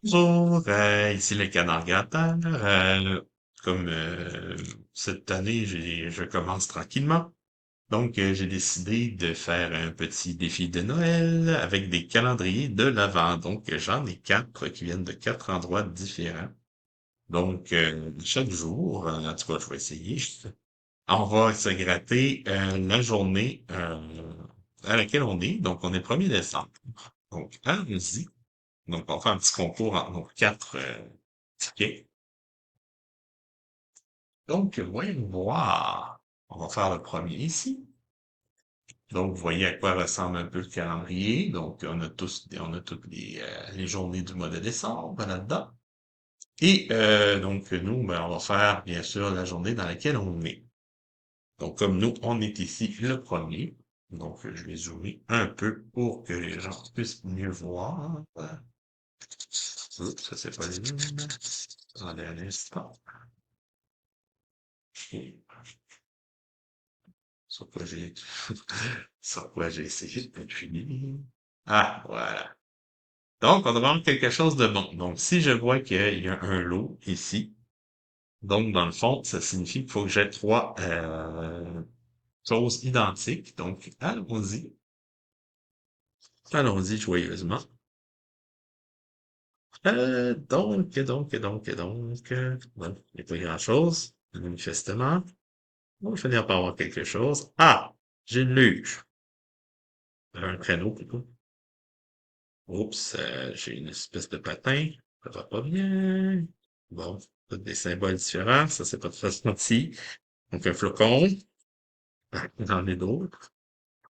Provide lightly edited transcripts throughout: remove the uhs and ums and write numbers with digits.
Bonjour, ici le canard gratteur. Comme cette année, je commence tranquillement. Donc, j'ai décidé de faire un petit défi de Noël avec des calendriers de l'Avent. Donc, j'en ai quatre qui viennent de quatre endroits différents. Donc, chaque jour, en tout cas, je vais essayer. On va se gratter la journée à laquelle on est. Donc, on est le 1er décembre. Donc, allons-y. Donc, on fait un petit concours entre nos quatre tickets. Donc, voyons voir. On va faire le premier ici. Donc, vous voyez à quoi ressemble un peu le calendrier. Donc, on a toutes les journées du mois de décembre là-dedans. Et donc, nous, ben, on va faire, bien sûr, la journée dans laquelle on est. Donc, comme nous, on est ici le premier. Donc, je vais zoomer un peu pour que les gens puissent mieux voir. Oups, ça, c'est pas les mêmes. Attendez un instant. Sur quoi j'ai, sur quoi j'ai essayé de finir. Ah, voilà. Donc, on demande quelque chose de bon. Donc, si je vois qu'il y a un lot ici, donc, dans le fond, ça signifie qu'il faut que j'ai trois choses identiques. Donc, allons-y. Allons-y joyeusement. Bon, il n'y a pas grand-chose, manifestement. On va finir par avoir quelque chose. Ah! J'ai une luge. Un traîneau, plutôt. Oups, j'ai une espèce de patin. Ça va pas bien. Bon, des symboles différents. Ça, c'est pas très gentil. Donc, un flocon. J'en ai d'autres.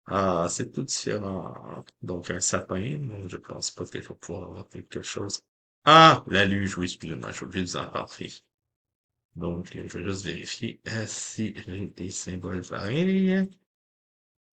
Ah, c'est tout différent. Donc, un sapin. Donc, je pense pas qu'il faut pouvoir avoir quelque chose. Ah, la luge, oui, excusez-moi, j'ai oublié de vous en parler. Donc, je vais juste vérifier si j'ai des symboles pareils.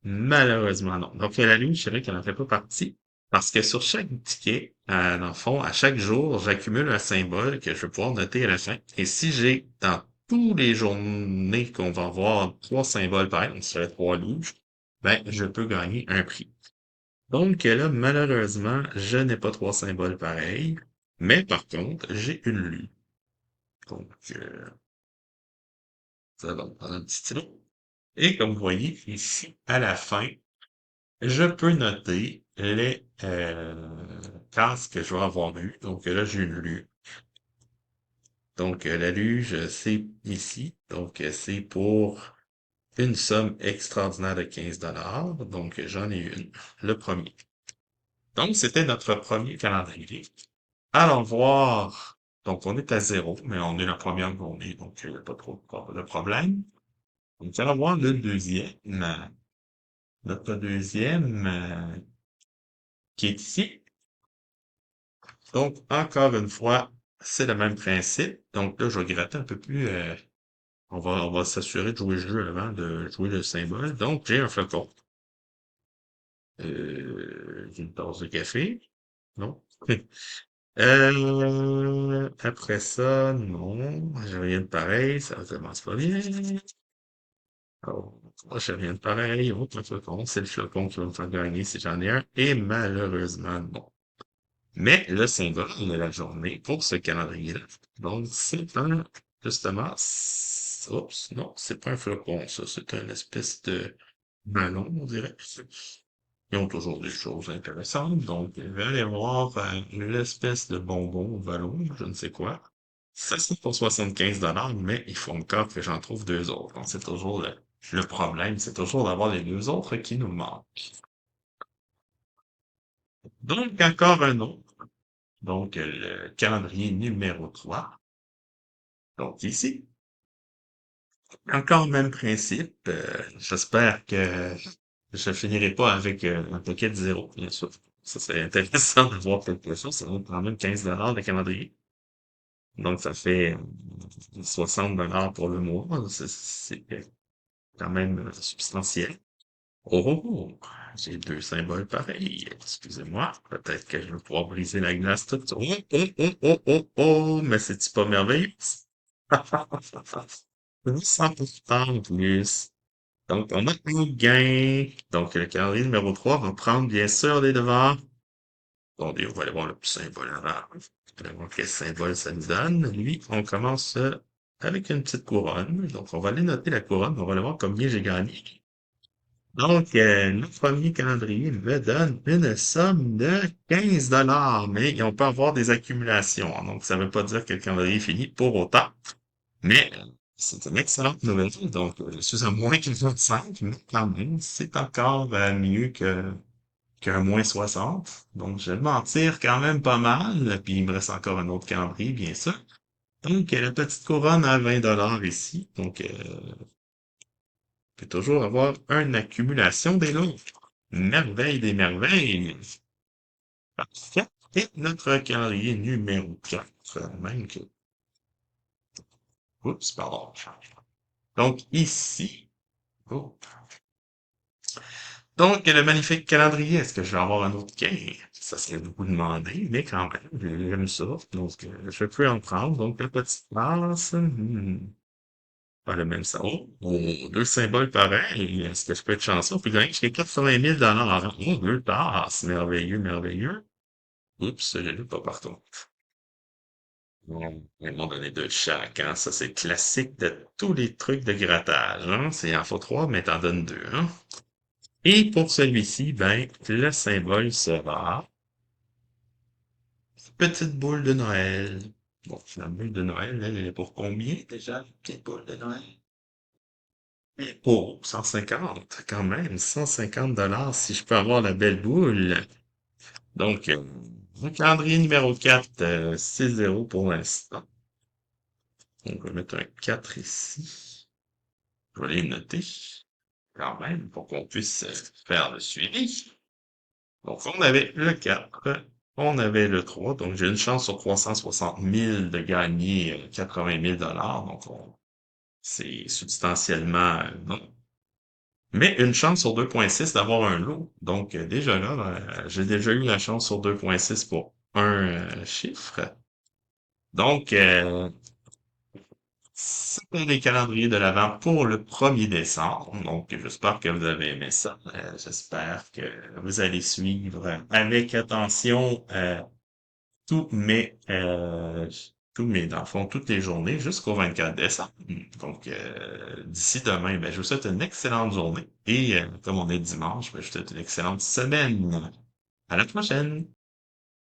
Malheureusement, non. Donc, la luge, c'est vrai qu'elle n'en fait pas partie. Parce que sur chaque ticket, dans le fond, à chaque jour, j'accumule un symbole que je vais pouvoir noter à la fin. Et si j'ai, dans tous les journées qu'on va avoir trois symboles pareils, donc ça serait trois luges, ben, je peux gagner un prix. Donc là, malheureusement, je n'ai pas trois symboles pareils. Mais par contre, j'ai une lue. Donc, ça va me prendre un petit stylo. Et comme vous voyez, ici, à la fin, je peux noter les classes que je vais avoir eues. Donc là, j'ai une lue. Donc la luge, c'est ici. Donc c'est pour une somme extraordinaire de 15 $. Donc j'en ai une. Le premier. Donc c'était notre premier calendrier. Allons voir. Donc on est à zéro, mais on est la première journée, donc il n'y a pas trop de problème. Donc allons voir le deuxième. Notre deuxième qui est ici. Donc, encore une fois, c'est le même principe. Donc là, je vais gratter un peu plus. On va s'assurer de jouer le jeu avant de jouer le symbole. Donc, j'ai un flacon. J'ai une tasse de café. Non. Après ça, non. J'ai rien de pareil. Ça commence pas bien. Oh, moi, j'ai rien de pareil. Autre flacon. C'est le flacon qui va me faire gagner si j'en ai un. Et malheureusement, non. Mais le symbole de la journée pour ce calendrier-là, donc c'est justement, oups, non, c'est pas un flocon, ça, c'est une espèce de ballon, on dirait. Ils ont toujours des choses intéressantes, donc je vais aller voir l'espèce de bonbon ou ballon, je ne sais quoi. Ça, c'est pour 75 $, mais il faut encore que j'en trouve deux autres. Donc, c'est toujours le problème, c'est toujours d'avoir les deux autres qui nous manquent. Donc, encore un autre. Donc, le calendrier numéro 3. Donc, ici, encore le même principe. J'espère que je finirai pas avec un paquet de zéro, bien sûr. Ça serait intéressant de voir quelque chose. Ça vaut quand même 15 $ le calendrier. Donc, ça fait 60 $ pour le mois. C'est quand même substantiel. Oh, oh, oh. J'ai deux symboles pareils. Excusez-moi. Peut-être que je vais pouvoir briser la glace tout de suite. Oh, oh, oh, oh, oh, oh. Mais c'est-tu pas merveilleux? 100% en plus. Donc, on a un gain. Donc, le calendrier numéro 3 va prendre bien sûr les devants. Attendez, on va aller voir le petit symbole avant. On va voir quel symbole ça nous donne. Lui, on commence avec une petite couronne. Donc, on va aller noter la couronne. On va aller voir combien j'ai gagné. Donc, le premier calendrier me donne une somme de 15 dollars, mais on peut avoir des accumulations, hein. Donc, ça ne veut pas dire que le calendrier est fini pour autant, mais c'est une excellente nouvelle. Donc, je suis à moins 45, mais quand même, c'est encore mieux qu'un moins 60. Donc, je vais m'en tire quand même pas mal, puis il me reste encore un autre calendrier, bien sûr. Donc, la petite couronne à 20 dollars ici. Donc, peut toujours avoir une accumulation des lots. Merveille des merveilles. Parfait. Et notre calendrier numéro 4. Même que... Oups, pardon. Donc, ici. Oh. Donc, le magnifique calendrier. Est-ce que je vais avoir un autre quai? Ça serait beaucoup demandé, mais quand même, j'aime ça. Donc, je peux en prendre. Donc, la petite passe. Pas le même symbole. Oh, deux symboles pareils. Est-ce que je peux être chanceux? Puis gagner jusqu'à 80 000 $. Oh, deux tasses. Merveilleux, merveilleux. Oups, je l'ai pas partout. Bon, ils m'ont donné deux de chaque, hein. Ça, c'est classique de tous les trucs de grattage, hein. C'est en faut trois, mais t'en donnes deux, hein. Et pour celui-ci, ben, le symbole sera petite boule de Noël. Bon, la boule de Noël, elle est pour combien déjà, la petite boule de Noël? Oh, 150, quand même, 150 dollars si je peux avoir la belle boule. Donc, le calendrier numéro 4, 6-0 pour l'instant. Donc, on va mettre un 4 ici. Je vais les noter quand même pour qu'on puisse faire le suivi. Donc, on avait le 4, on avait le 3, donc j'ai une chance sur 360 000 de gagner 80 000 dollars. Donc, c'est substantiellement non. Mais une chance sur 2,6 d'avoir un lot. Donc, déjà là, j'ai déjà eu la chance sur 2,6 pour un chiffre. Donc, c'était les calendriers de l'Avent pour le 1er décembre. Donc, j'espère que vous avez aimé ça. J'espère que vous allez suivre avec attention tous mes, euh, dans le fond, toutes les journées jusqu'au 24 décembre. Donc, d'ici demain, ben, je vous souhaite une excellente journée. Et comme on est dimanche, ben, je vous souhaite une excellente semaine. À la prochaine!